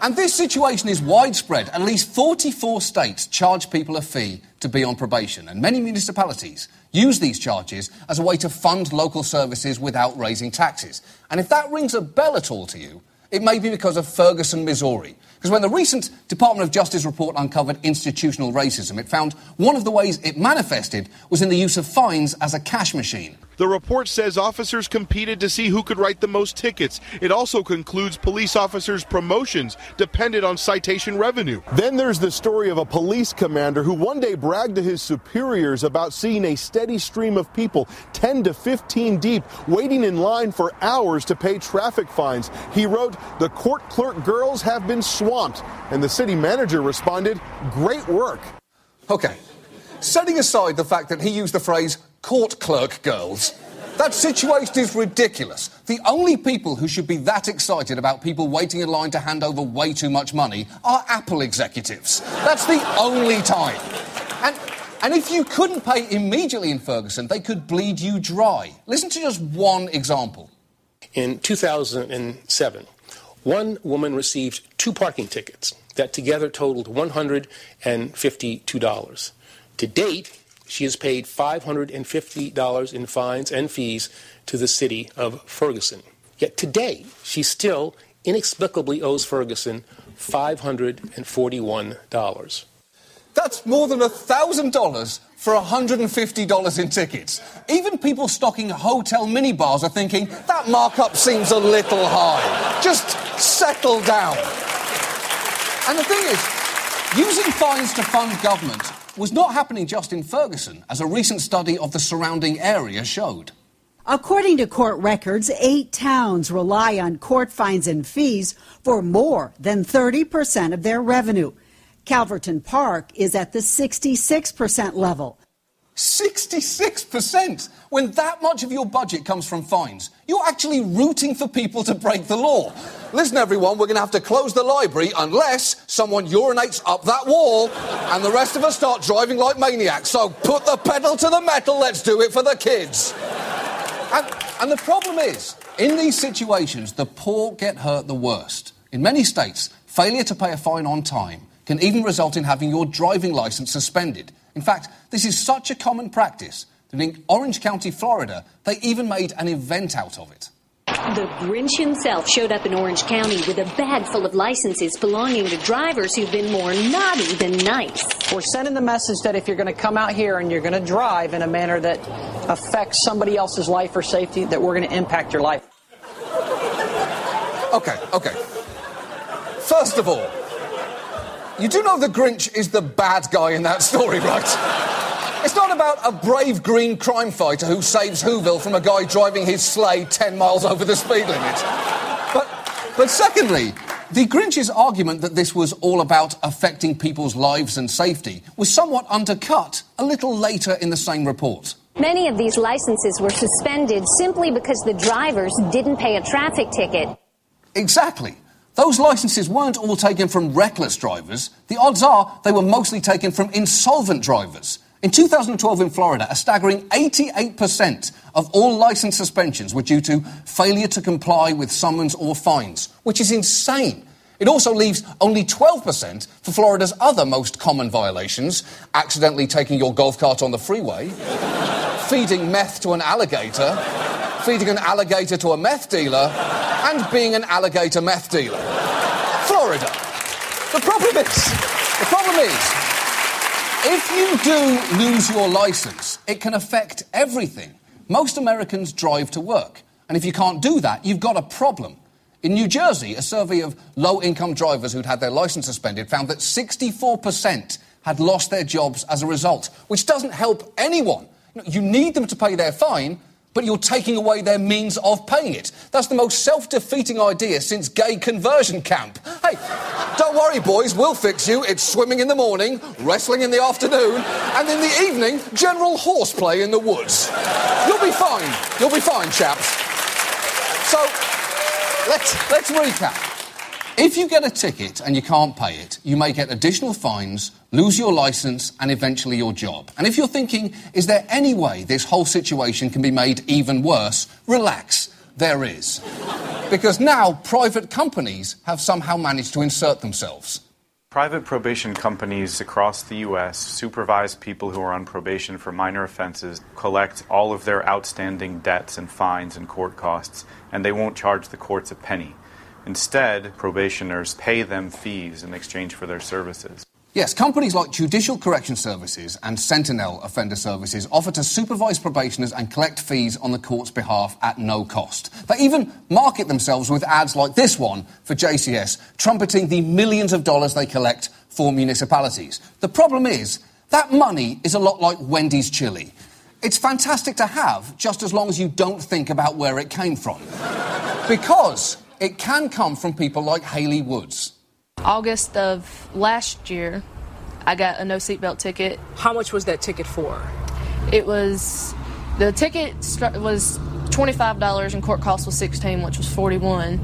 And this situation is widespread. At least 44 states charge people a fee to be on probation, and many municipalities use these charges as a way to fund local services without raising taxes. And if that rings a bell at all to you, it may be because of Ferguson, Missouri. Because when the recent Department of Justice report uncovered institutional racism, it found one of the ways it manifested was in the use of fines as a cash machine. The report says officers competed to see who could write the most tickets. It also concludes police officers' promotions depended on citation revenue. Then there's the story of a police commander who one day bragged to his superiors about seeing a steady stream of people, 10 to 15 deep, waiting in line for hours to pay traffic fines. He wrote, "The court clerk girls have been swamped." And the city manager responded, "Great work." Okay, setting aside the fact that he used the phrase court clerk girls, that situation is ridiculous. The only people who should be that excited about people waiting in line to hand over way too much money are Apple executives. That's the only time. And if you couldn't pay immediately in Ferguson, they could bleed you dry. Listen to just one example. In 2007, one woman received 2 parking tickets that together totaled $152. To date, she has paid $550 in fines and fees to the city of Ferguson. Yet today, she still inexplicably owes Ferguson $541. That's more than $1,000 for $150 in tickets. Even people stocking hotel minibars are thinking, that markup seems a little high. Just settle down. And the thing is, using fines to fund government was not happening just in Ferguson, as a recent study of the surrounding area showed. According to court records, 8 towns rely on court fines and fees for more than 30% of their revenue. Calverton Park is at the 66% level. 66%? When that much of your budget comes from fines, you're actually rooting for people to break the law. Listen, everyone, we're going to have to close the library unless someone urinates up that wall and the rest of us start driving like maniacs. So put the pedal to the metal, let's do it for the kids. And the problem is, in these situations, the poor get hurt the worst. In many states, failure to pay a fine on time can even result in having your driving licence suspended. In fact, this is such a common practice that in Orange County, Florida, they even made an event out of it. The Grinch himself showed up in Orange County with a bag full of licenses belonging to drivers who've been more naughty than nice. We're sending the message that if you're going to come out here and you're going to drive in a manner that affects somebody else's life or safety, that we're going to impact your life. Okay. First of all, you do know the Grinch is the bad guy in that story, right? It's not about a brave green crime fighter who saves Whoville from a guy driving his sleigh 10 miles over the speed limit. But secondly, the Grinch's argument that this was all about affecting people's lives and safety was somewhat undercut a little later in the same report. Many of these licenses were suspended simply because the drivers didn't pay a traffic ticket. Exactly. Those licenses weren't all taken from reckless drivers. The odds are they were mostly taken from insolvent drivers. In 2012 in Florida, a staggering 88% of all license suspensions were due to failure to comply with summons or fines, which is insane. It also leaves only 12% for Florida's other most common violations: accidentally taking your golf cart on the freeway, feeding meth to an alligator, feeding an alligator to a meth dealer, and being an alligator meth dealer. Florida. The problem is, if you do lose your license, it can affect everything. Most Americans drive to work, and if you can't do that, you've got a problem. In New Jersey, a survey of low-income drivers who'd had their license suspended found that 64% had lost their jobs as a result, which doesn't help anyone. You need them to pay their fine, but you're taking away their means of paying it. That's the most self-defeating idea since gay conversion camp. Hey, don't worry, boys, we'll fix you. It's swimming in the morning, wrestling in the afternoon, and in the evening, general horseplay in the woods. You'll be fine. You'll be fine, chaps. So, let's recap. If you get a ticket and you can't pay it, you may get additional fines, lose your licence, and eventually your job. And if you're thinking, is there any way this whole situation can be made even worse? Relax, there is. Because now private companies have somehow managed to insert themselves. Private probation companies across the U.S. supervise people who are on probation for minor offenses, collect all of their outstanding debts and fines and court costs, and they won't charge the courts a penny. Instead, probationers pay them fees in exchange for their services. Yes, companies like Judicial Correction Services and Sentinel Offender Services offer to supervise probationers and collect fees on the court's behalf at no cost. They even market themselves with ads like this one for JCS, trumpeting the millions of dollars they collect for municipalities. The problem is, that money is a lot like Wendy's chili. It's fantastic to have, just as long as you don't think about where it came from. Because it can come from people like Haley Woods. August of last year, I got a no seatbelt ticket. How much was that ticket for? It was, the ticket was $25 and court cost was $16, which was $41.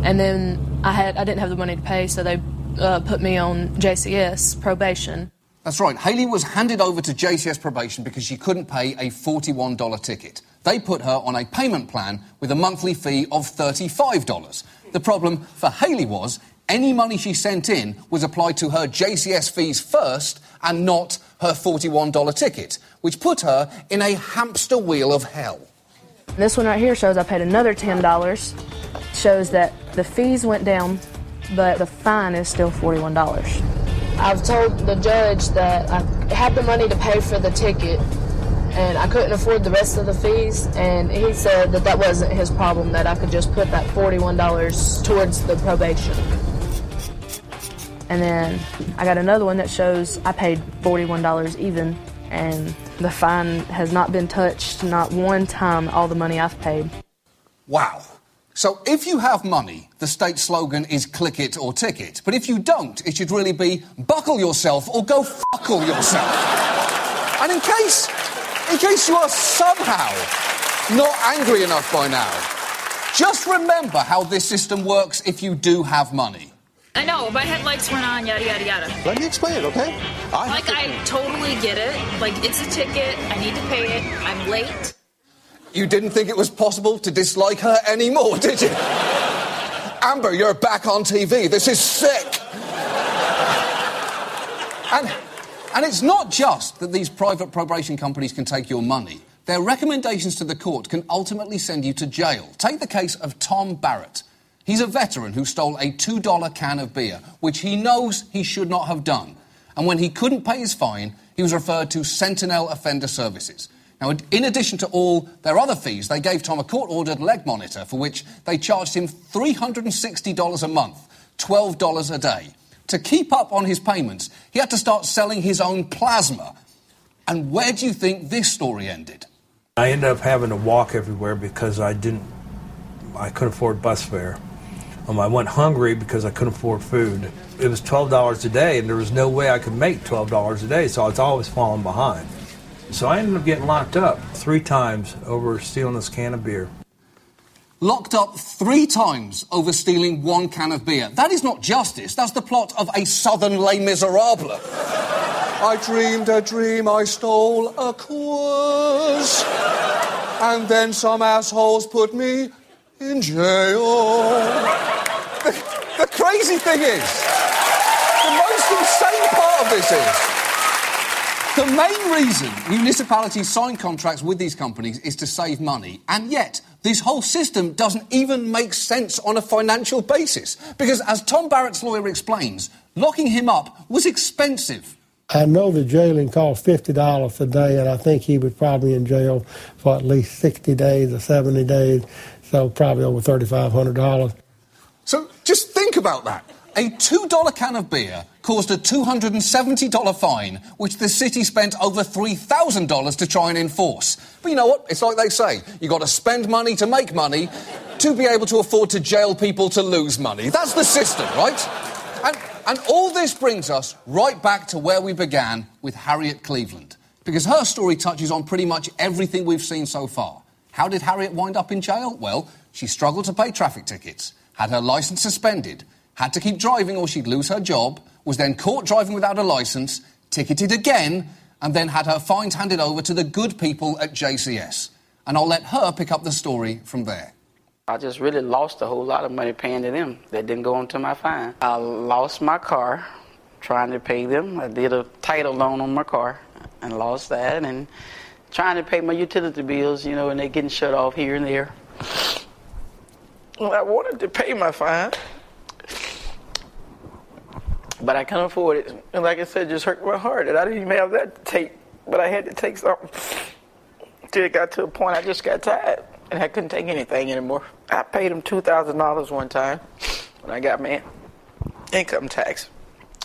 And then I didn't have the money to pay, so they put me on JCS probation. That's right. Haley was handed over to JCS probation because she couldn't pay a $41 ticket. They put her on a payment plan with a monthly fee of $35. The problem for Haley was any money she sent in was applied to her JCS fees first and not her $41 ticket, which put her in a hamster wheel of hell. This one right here shows I paid another $10. Shows that the fees went down, but the fine is still $41. I've told the judge that I had the money to pay for the ticket and I couldn't afford the rest of the fees, and he said that that wasn't his problem, that I could just put that $41 towards the probation. And then I got another one that shows I paid $41 even, and the fine has not been touched, not one time, all the money I've paid. Wow. So if you have money, the state slogan is click it or ticket. But if you don't, it should really be buckle yourself or go fuckle yourself. And in case you are somehow not angry enough by now, just remember how this system works if you do have money. I know, my headlights weren't on, yada, yada, yada. Let me explain it, okay? I totally get it. Like, it's a ticket. I need to pay it. I'm late. You didn't think it was possible to dislike her anymore, did you? Amber, you're back on TV. This is sick. And it's not just that these private probation companies can take your money. Their recommendations to the court can ultimately send you to jail. Take the case of Tom Barrett. He's a veteran who stole a $2 can of beer, which he knows he should not have done. And when he couldn't pay his fine, he was referred to Sentinel Offender Services. Now, in addition to all their other fees, they gave Tom a court-ordered leg monitor, for which they charged him $360 a month, $12 a day. To keep up on his payments, he had to start selling his own plasma. And where do you think this story ended? I ended up having to walk everywhere because I couldn't afford bus fare. I went hungry because I couldn't afford food. It was $12 a day, and there was no way I could make $12 a day, so I was always falling behind. So I ended up getting locked up 3 times over stealing this can of beer. Locked up 3 times over stealing 1 can of beer. That is not justice. That's the plot of a southern Les Miserables. I dreamed a dream, I stole a course, and then some assholes put me in jail. The crazy thing is, the most insane part of this is, the main reason municipalities sign contracts with these companies is to save money, and yet this whole system doesn't even make sense on a financial basis. Because as Tom Barrett's lawyer explains, locking him up was expensive. I know the jailing cost $50 a day, and I think he was probably in jail for at least 60 days or 70 days, so probably over $3,500. So just think about that. A $2 can of beer caused a $270 fine, which the city spent over $3,000 to try and enforce. But you know what? It's like they say, you got to spend money to make money to be able to afford to jail people to lose money. That's the system, right? And all this brings us right back to where we began with Harriet Cleveland, because her story touches on pretty much everything we've seen so far. How did Harriet wind up in jail? Well, she struggled to pay traffic tickets, had her licence suspended, had to keep driving or she'd lose her job, was then caught driving without a licence, ticketed again, and then had her fines handed over to the good people at JCS. And I'll let her pick up the story from there. I just really lost a whole lot of money paying to them. That didn't go into my fine. I lost my car trying to pay them. I did a title loan on my car and lost that. And trying to pay my utility bills, and they're getting shut off here and there. Well, I wanted to pay my fine, but I couldn't afford it. And like I said, it just hurt my heart that I didn't even have that to take, but I had to take something. Till it got to a point I just got tired, and I couldn't take anything anymore. I paid him $2,000 one time when I got my income tax.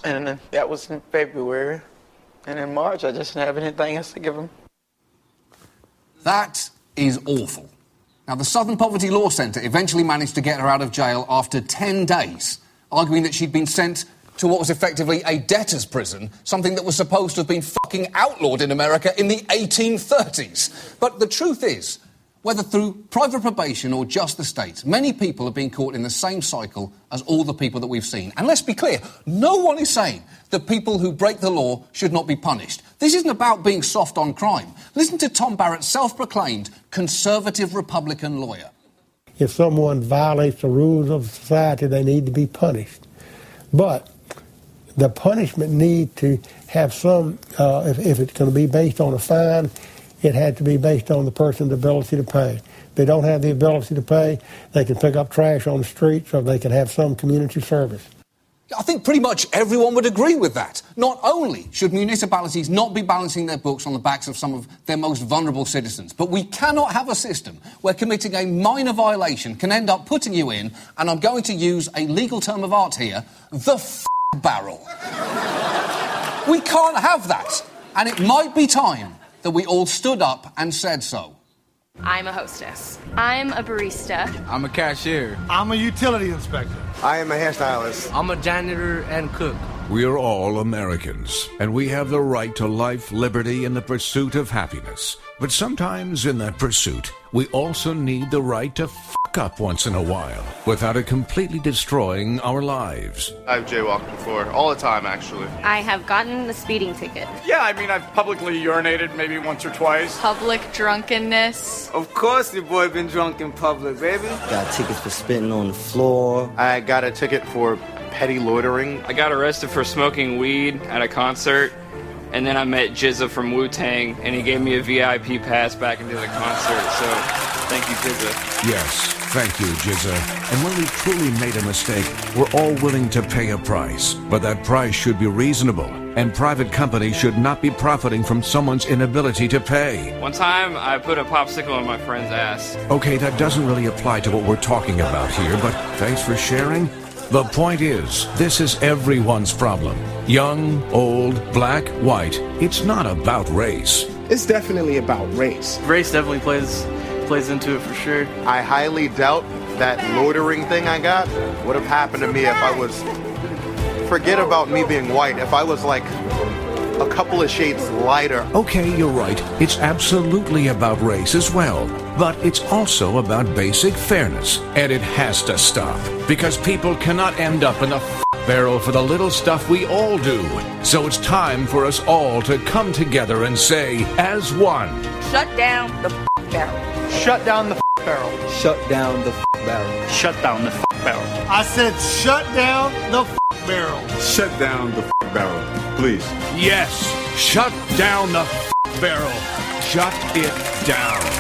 And then that was in February. And in March, I just didn't have anything else to give him. That is awful. Now, the Southern Poverty Law Centre eventually managed to get her out of jail after 10 days, arguing that she'd been sent to what was effectively a debtor's prison, something that was supposed to have been fucking outlawed in America in the 1830s. But the truth is, whether through private probation or just the state, many people have been caught in the same cycle as all the people that we've seen. And let's be clear, no one is saying that people who break the law should not be punished. This isn't about being soft on crime. Listen to Tom Barrett's self-proclaimed conservative Republican lawyer. If someone violates the rules of society, they need to be punished. But the punishment need to have some, if it's going to be based on a fine, it had to be based on the person's ability to pay. If they don't have the ability to pay, they can pick up trash on the streets or they can have some community service. I think pretty much everyone would agree with that. Not only should municipalities not be balancing their books on the backs of some of their most vulnerable citizens, but we cannot have a system where committing a minor violation can end up putting you in, and I'm going to use a legal term of art here, the barrel. We can't have that. And it might be time that we all stood up and said so. I'm a hostess. I'm a barista. I'm a cashier. I'm a utility inspector. I am a hairstylist. I'm a janitor and cook. We are all Americans, and we have the right to life, liberty, and the pursuit of happiness. But sometimes in that pursuit, we also need the right to fuck up once in a while, without it completely destroying our lives. I've jaywalked before, all the time actually. I have gotten the speeding ticket. Yeah, I mean, I've publicly urinated maybe once or twice. Public drunkenness. Of course your boy been drunk in public, baby. Got tickets for spitting on the floor. I got a ticket for petty loitering. I got arrested for smoking weed at a concert, and then I met Jizza from Wu-Tang, and he gave me a VIP pass back into the concert, so thank you, Jizza. Yes, thank you, Jizza. And when we've truly made a mistake, we're all willing to pay a price. But that price should be reasonable, and private companies should not be profiting from someone's inability to pay. One time, I put a popsicle in my friend's ass. Okay, that doesn't really apply to what we're talking about here, but thanks for sharing. The point is, this is everyone's problem. Young, old, black, white. It's not about race. It's definitely about race. Race definitely plays into it for sure. I highly doubt that loitering thing I got would have happened to me if I was... Forget about me being white. If I was like a couple of shades lighter. Okay, you're right. It's absolutely about race as well. But it's also about basic fairness. And it has to stop. Because people cannot end up in a barrel for the little stuff we all do. So it's time for us all to come together and say, as one, Shut down the barrel. Shut down the barrel. Shut down the barrel. Shut down the barrel. I said shut down the barrel. Shut down the barrel, please. yes, shut down the barrel. Shut it down.